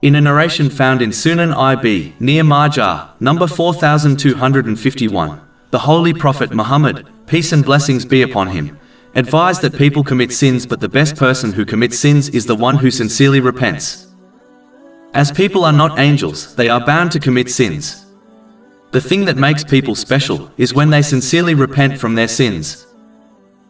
In a narration found in Sunan IB, near Marjar, number 4251, the Holy Prophet Muhammad, peace and blessings be upon him, advised that people commit sins, but the best person who commits sins is the one who sincerely repents. As people are not angels, they are bound to commit sins. The thing that makes people special is when they sincerely repent from their sins.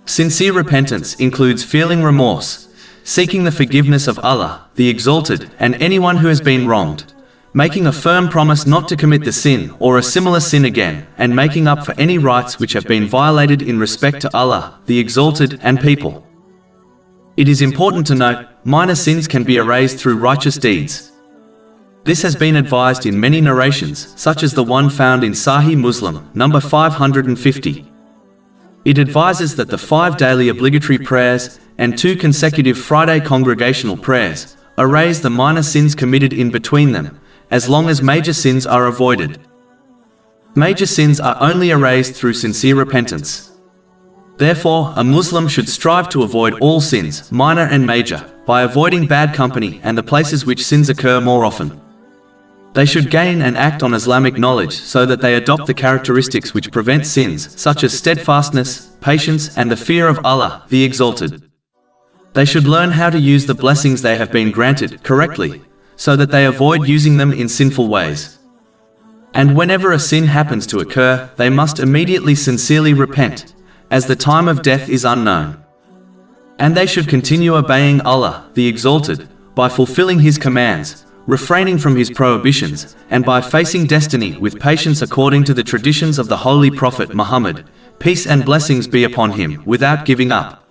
Sincere repentance includes feeling remorse, seeking the forgiveness of Allah, the Exalted, and anyone who has been wronged, making a firm promise not to commit the sin or a similar sin again, and making up for any rights which have been violated in respect to Allah, the Exalted, and people. It is important to note, minor sins can be erased through righteous deeds. This has been advised in many narrations, such as the one found in Sahih Muslim, number 550. It advises that the 5 daily obligatory prayers and 2 consecutive Friday congregational prayers erase the minor sins committed in between them, as long as major sins are avoided. Major sins are only erased through sincere repentance. Therefore, a Muslim should strive to avoid all sins, minor and major, by avoiding bad company and the places which sins occur more often. They should gain and act on Islamic knowledge so that they adopt the characteristics which prevent sins, such as steadfastness, patience, and the fear of Allah, the Exalted. They should learn how to use the blessings they have been granted correctly, so that they avoid using them in sinful ways. And whenever a sin happens to occur, they must immediately sincerely repent, as the time of death is unknown. And they should continue obeying Allah, the Exalted, by fulfilling His commands, refraining from His prohibitions, and by facing destiny with patience according to the traditions of the Holy Prophet Muhammad, peace and blessings be upon him, without giving up.